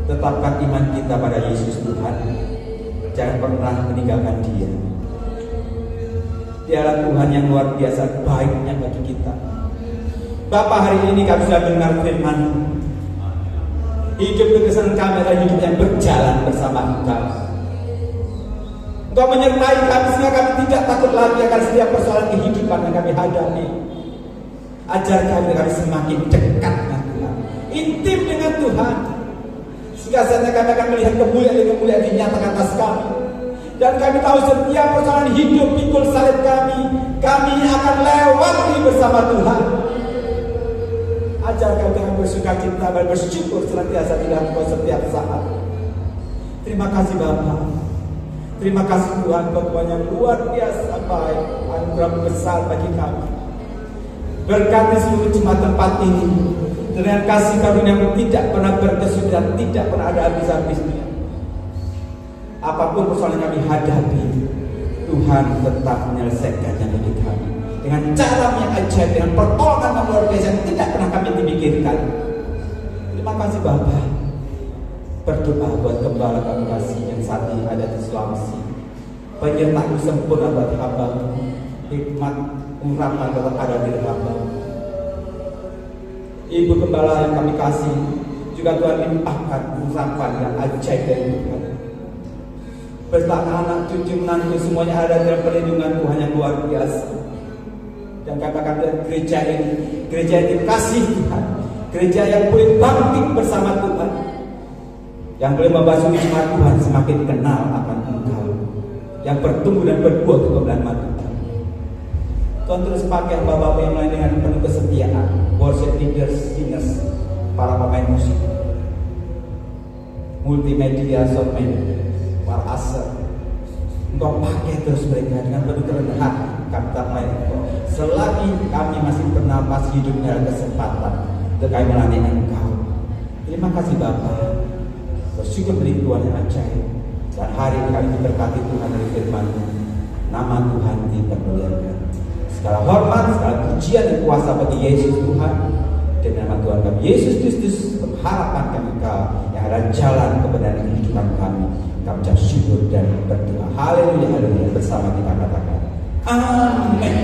Tetapkan iman kita pada Yesus Tuhan. Jangan pernah meninggalkan Dia. Dialah Tuhan yang luar biasa baiknya bagi kita. Bapa, hari ini kami sudah mendengar firman. Hidup kekristenan kami adalah hidup yang berjalan bersama Engkau. Engkau menyertai kami sehingga kami tidak takut lagi akan setiap persoalan kehidupan yang kami hadapi. Ajar kami semakin dekat dengan Tuhan, intim dengan Tuhan. Sehingga saatnya kami akan melihat kemuliaan dinyatakan atas kami. Dan kami tahu setiap persoalan hidup pikul salib kami akan lewati bersama Tuhan. Ajar kami dengan bersukacita dan bersyukur senantiasa di dalam Engkau setiap saat. Terima kasih Bapa. Terima kasih Tuhan, Tuhan yang luar biasa baik, anugerah besar bagi kami. Berkati seluruh jemaat tempat ini dengan kasih karunia yang tidak pernah berkesudahan, tidak pernah ada habis-habisnya. Apapun persoalan yang kami hadapi, Tuhan tetap menyelesaikannya bagi kami dengan cara yang ajaib, dengan pertolongan yang luar biasa yang tidak pernah kami dipikirkan. Terima kasih Bapa. Berdoa buat gembala kami kasih yang saat ini ada di Sulawesi. Penyertaan sempurna buat hamba, hikmat urapan tetap ada di hamba. Ibu gembala yang kami kasih juga Tuhan limpahkan urapan yang ajaib dari Tuhan. Beserta anak, cucu, menantu semuanya ada dalam perlindungan Tuhan yang luar biasa. Dan kami akan melihat gereja ini, gereja yang dikasih Tuhan, gereja yang boleh bangkit bersama Tuhan, yang boleh membasuh jemaat Tuhan semakin kenal akan Engkau, yang bertumbuh dan berbuah kebenaran Tuhan. Tuhan terus pakai bapak-bapak yang lain dengan penuh kesetiaan, worship leaders, singers, para pemain musik, multimedia, soundman, para aser. Engkau pakai terus mereka dengan penuh kerendahan. Kami tak main Engkau. Selagi kami masih bernapas hidup dalam kesempatan untuk kami melayani Engkau. Terima kasih Bapa. Bersyukur beri Tuhan yang ajaib. Dan hari ini kami diberkati Tuhan dari firman-Nya. Nama Tuhan dipermuliakan. Segala hormat, segala pujian dan kuasa bagi Yesus Tuhan. Dan nama Tuhan kami Yesus Kristus, pengharapan kami Engkau yang ada jalan kebenaran kehidupan kami. Kami ucap syukur dan berdoa. Haleluya, haleluya. Bersama kita katakan amin.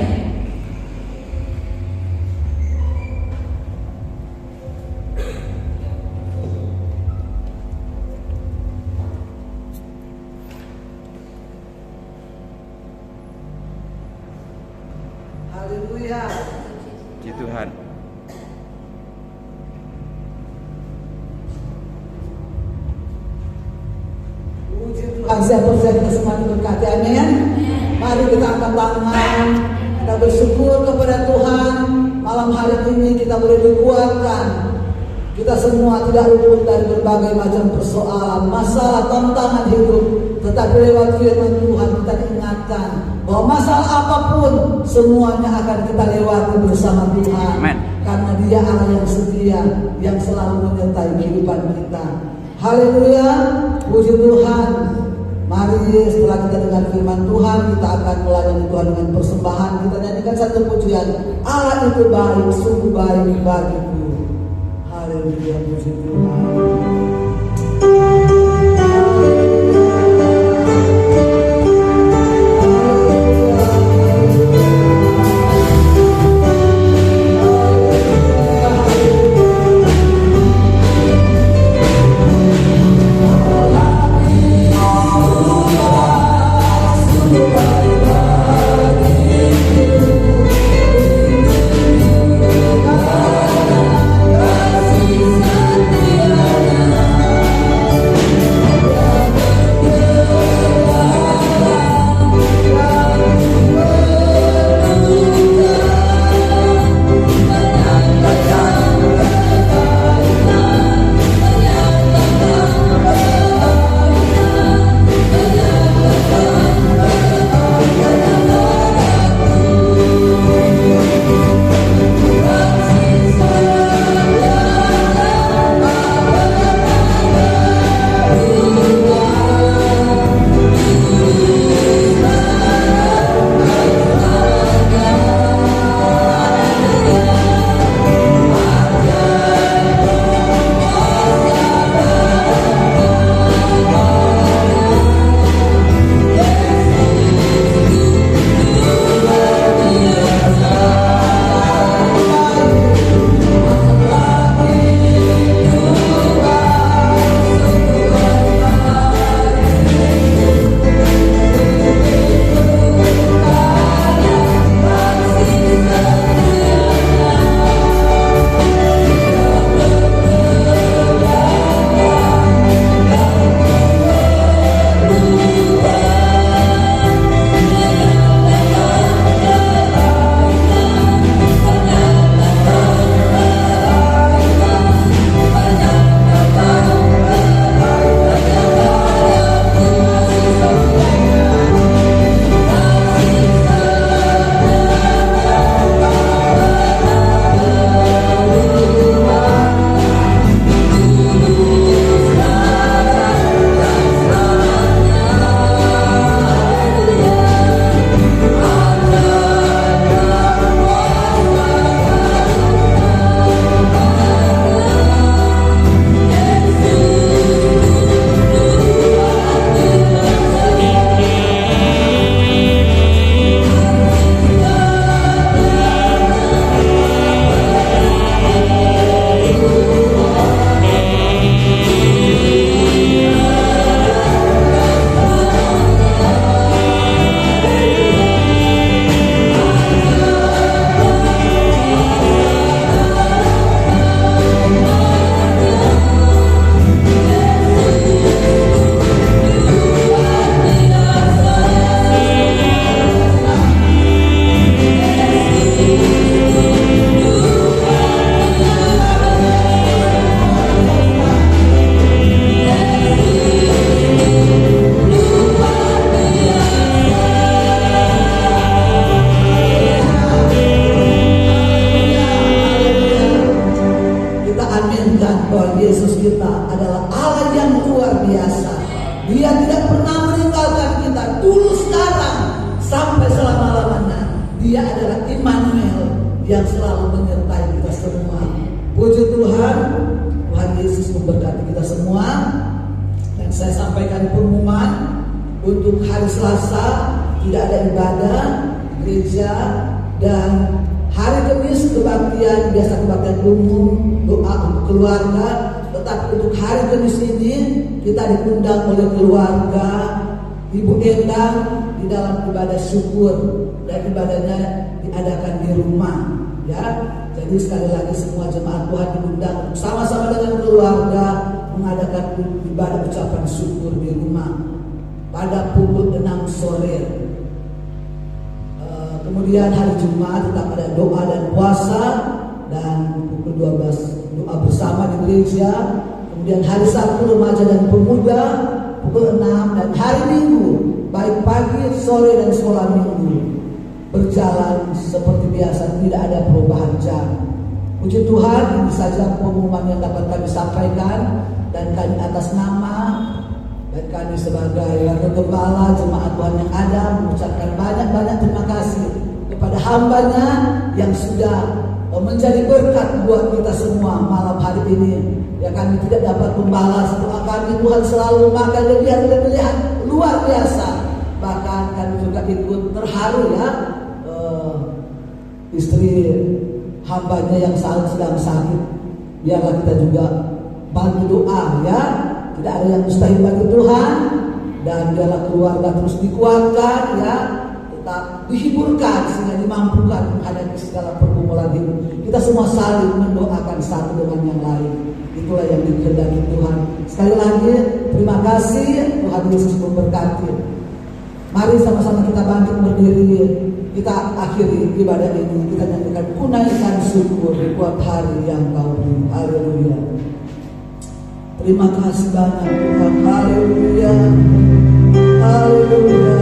Saya percaya kita semua diberkati, amin. Mari kita angkat tangan, kita bersyukur kepada Tuhan. Malam hari ini kita boleh dikuatkan. Kita semua tidak luput dari berbagai macam persoalan, masalah, tantangan hidup. Tetapi lewat firman Tuhan kita diingatkan bahwa masalah apapun semuanya akan kita lewati bersama Tuhan. Amen. Karena Dia Allah yang setia, yang selalu menyertai kehidupan kita. Haleluya, puji Tuhan. Mari setelah kita dengar firman Tuhan, kita akan melayani Tuhan dengan persembahan. Kita nyanyikan satu pujian, Allah itu baik, sungguh baik bagiku. Haleluya, puji Tuhan. Dia adalah Immanuel yang selalu menyertai kita semua. Puji Tuhan, Tuhan Yesus memberkati kita semua. Dan saya sampaikan pengumuman untuk hari Selasa tidak ada ibadah gereja, dan hari Kamis kebaktian, biasa kebaktian umum, doa untuk keluarga. Tetapi untuk hari Kamis ini kita diundang oleh keluarga Ibu Endang di dalam ibadah syukur, dan ibadahnya diadakan di rumah, ya. Jadi sekali lagi semua jemaat Tuhan diundang sama-sama dengan keluarga mengadakan ibadah ucapan syukur di rumah. pada pukul 6 sore. Kemudian hari Jumat tetap ada doa dan puasa, dan pukul 12 doa bersama di gereja. Kemudian hari Sabtu remaja dan pemuda pukul 6, dan hari Minggu baik pagi, sore dan sekolah minggu berjalan seperti biasa, tidak ada perubahan jam. Puji Tuhan, ini saja pengumuman yang dapat kami sampaikan, dan kami atas nama dan kami sebagai wakil gembala jemaat Tuhan yang ada mengucapkan banyak-banyak terima kasih kepada hambanya yang sudah menjadi berkat buat kita semua malam hari ini. Ya, kami tidak dapat membalas doa kami, Tuhan selalu makan lebihan luar biasa. Bahkan kami juga ikut terharu ya, istri hambanya yang sedang sakit. Biarlah kita juga bantu doa ya. Tidak ada yang mustahil bagi Tuhan, dan biarlah keluarga terus dikuatkan ya, tetap dihiburkan sehingga dimampukan menghadapi segala pergumulan hidup. Kita semua saling mendoakan satu dengan yang lain. Itulah yang dikehendaki Tuhan. Sekali lagi terima kasih, Tuhan Yesus memberkati. Mari sama-sama kita bangkit berdiri, kita akhiri ibadah ini, kita nyanyikan kunaikan syukur buat hari yang Kau beri. Haleluya. Terima kasih banyak Tuhan. Haleluya. Haleluya.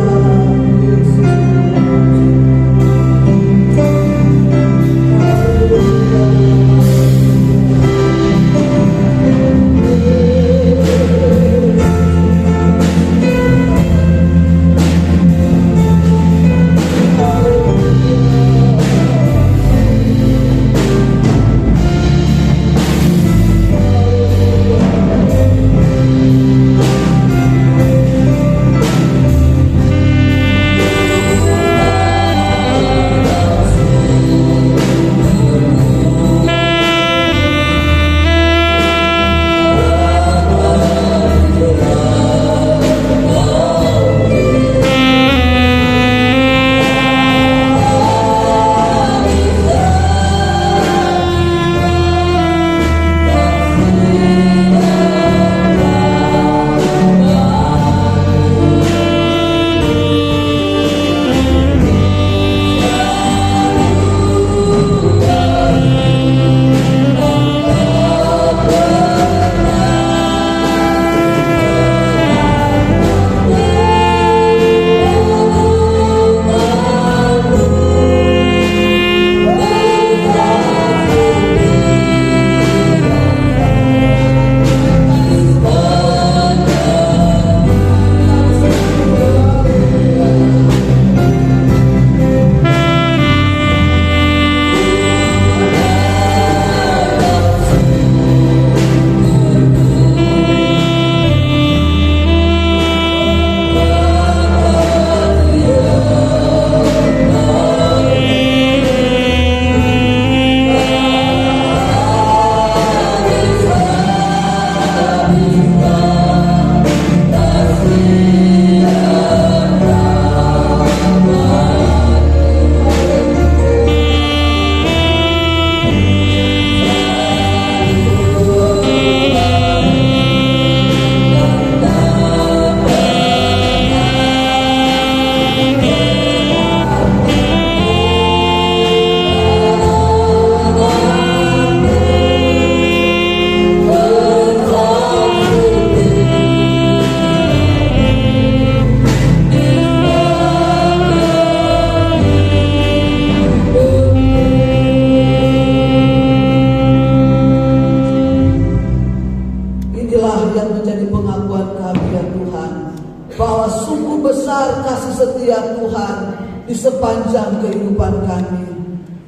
di sepanjang kehidupan kami.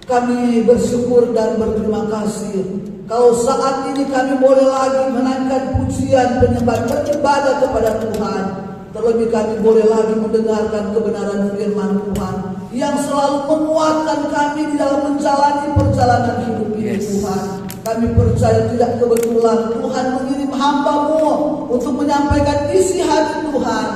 Kami bersyukur dan berterima kasih kalau saat ini kami boleh lagi menaikkan pujian penyembah beribadah kepada Tuhan. Terlebih kami boleh lagi mendengarkan kebenaran firman Tuhan yang selalu menguatkan kami di dalam menjalani perjalanan hidup ini. Tuhan, kami percaya tidak kebetulan Tuhan mengirim hamba-Mu untuk menyampaikan isi hati Tuhan,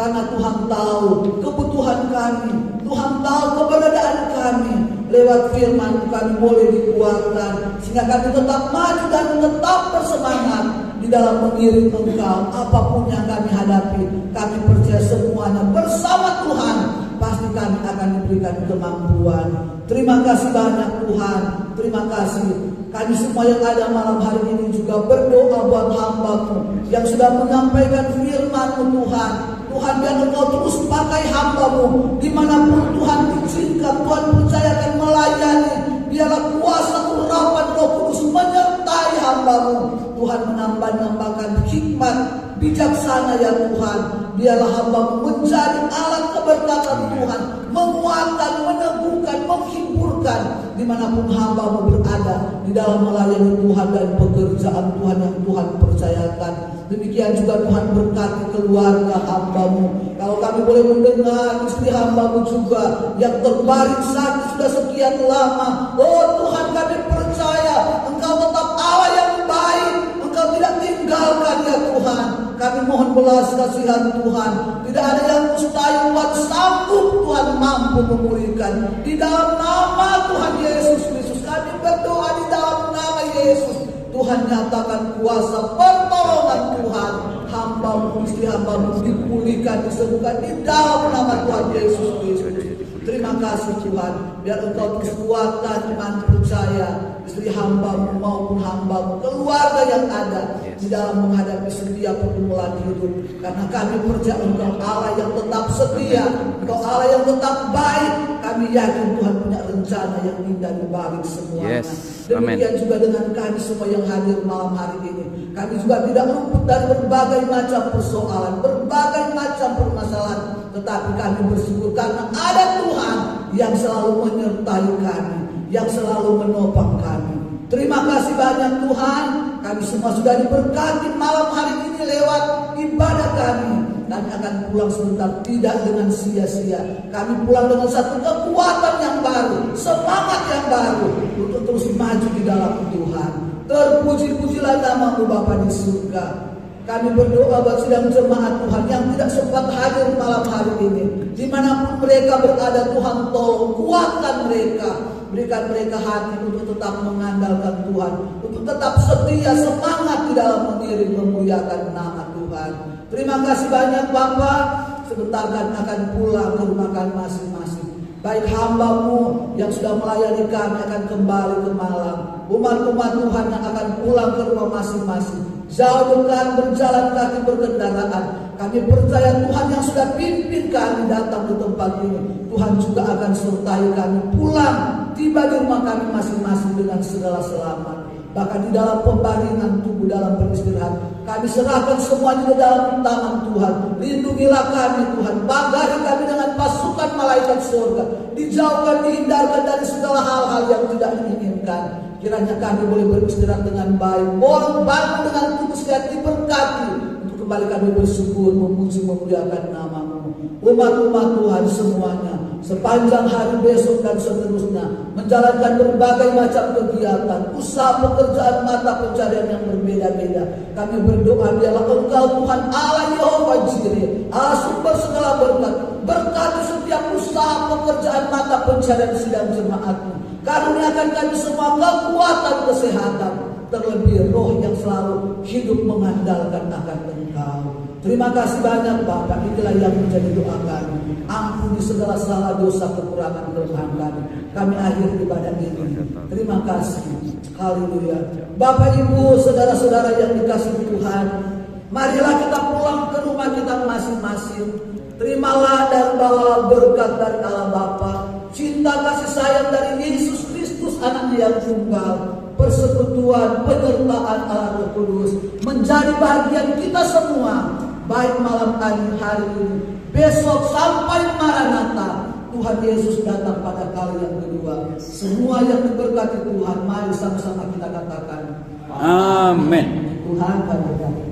karena Tuhan tahu kebutuhan kami, Tuhan tahu keberadaan kami. Lewat firman kami boleh dikuatkan sehingga kami tetap maju dan tetap bersemangat di dalam mengiring Engkau apapun yang kami hadapi. Kami percaya berikan kemampuan. Terima kasih banyak Tuhan. Terima kasih. Kami semua yang ada malam hari ini juga berdoa buat hamba-Mu yang sudah menyampaikan firman-Mu Tuhan. Tuhan, biar Engkau terus pakai hamba-Mu dimanapun Tuhan izinkan, Tuhan percayakan melayani. Biarlah kuasa urapan Roh Kudus menyertai hamba-Mu. Tuhan, menambahkan hikmat bijaksana ya Tuhan. Biarlah hamba-Mu menjadi alat keberkatan Tuhan, menguatkan, meneguhkan, menghiburkan dimanapun hamba-Mu berada di dalam melayani Tuhan dan pekerjaan Tuhan yang Tuhan percayakan. Demikian juga Tuhan berkati keluarga hamba-Mu. Kalau kami boleh mendengar istri hamba-Mu juga yang terbaring sakit sudah sekian lama. Oh Tuhan, kami percaya Engkau tetap Allah yang baik. Engkau tidak tinggalkan ya Tuhan. Kami mohon belas kasihan Tuhan. Tidak ada yang mustahil, Tuhan sanggup, Tuhan mampu memulihkan. Di dalam nama Tuhan Yesus Kristus kami berdoa, di dalam nama Yesus Tuhan nyatakan kuasa pertolongan Tuhan. Hamba-Mu, istri hamba-Mu dipulihkan, disembuhkan di dalam nama Tuhan Yesus Kristus. Terima kasih Tuhan. Biar Engkau terus kuatkan iman percaya istri hamba-Mu maupun hamba-Mu, keluarga yang ada di dalam menghadapi setiap pergumulan hidup. Karena kami percaya Engkau Allah yang tetap setia, Engkau Allah yang tetap baik. Kami yakin Tuhan punya rencana yang indah di balik semuanya. Demikian juga dengan kami semua yang hadir malam hari ini. Kami juga tidak luput dari berbagai macam persoalan, berbagai macam permasalahan. Tetapi kami bersyukur karena ada Tuhan yang selalu menyertai kami, yang selalu menopang kami. Terima kasih banyak Tuhan. Kami semua sudah diberkati malam hari ini lewat ibadah kami. Kami akan pulang sebentar tidak dengan sia-sia. Kami pulang dengan satu kekuatan yang baru, semangat yang baru untuk terus maju di dalam Tuhan. Terpuji-pujilah nama-Mu Bapa di surga. Kami berdoa buat sidang jemaat Tuhan yang tidak sempat hadir malam hari ini. Dimanapun mereka berada Tuhan, tolong kuatkan mereka. Berikan mereka hati untuk tetap mengandalkan Tuhan, untuk tetap setia, semangat di dalam mengiring memuliakan nama Tuhan. Terima kasih banyak Bapak. Sebentar kan akan pulang ke rumah kami masing-masing. Baik hamba-Mu yang sudah melayani kami akan kembali ke Malang. Umat-umat Tuhan yang akan pulang ke rumah masing-masing. Jauh dekat berjalan kaki berkendaraan. Kami percaya Tuhan yang sudah pimpin kami datang ke tempat ini, Tuhan juga akan sertai kami pulang, tiba di rumah kami masing-masing dengan segala selamat. Bahkan di dalam pembaringan tubuh, dalam beristirahat, kami serahkan semuanya ke dalam tangan Tuhan. Lindungilah kami Tuhan, bagari kami dengan pasukan malaikat surga. Dijauhkan, dihindarkan dari segala hal-hal yang tidak diinginkan. Kiranya kami boleh beristirahat dengan baik, boleh bangun dengan tubuh sehat, diberkati. Untuk kembali kami bersyukur, memuji, memuliakan nama-Mu. Umat-umat Tuhan semuanya, sepanjang hari besok dan seterusnya, menjalankan berbagai macam kegiatan, usaha pekerjaan mata pencarian yang berbeda-beda. Kami berdoa biarlah Engkau Tuhan Allah Yehova Jireh, Allah sumber segala berkat, berkati setiap usaha pekerjaan mata pencarian sidang jemaat-Mu. Karuniakan kami semua kekuatan kesehatan, terlebih roh yang selalu hidup mengandalkan akan Engkau. Terima kasih banyak Bapak. Inilah yang menjadi doa kami. Ampuni segala salah, dosa, kekurangan, kelemahan kami. Kami akhiri ibadah ini. Terima kasih. Haleluya. Bapak Ibu, saudara-saudara yang dikasihi Tuhan, marilah kita pulang ke rumah kita masing-masing. Terimalah dan bawalah berkat dari Allah Bapa, cinta kasih sayang dari Yesus Kristus Anaknya yang tunggal, persekutuan, penyertaan Allah Roh Kudus menjadi bagian kita semua, baik malam hari ini, besok sampai Maranatha. Tuhan Yesus datang pada kali yang kedua. Semua yang diberkati Tuhan, mari sama-sama kita katakan, Amin. Tuhan berkati.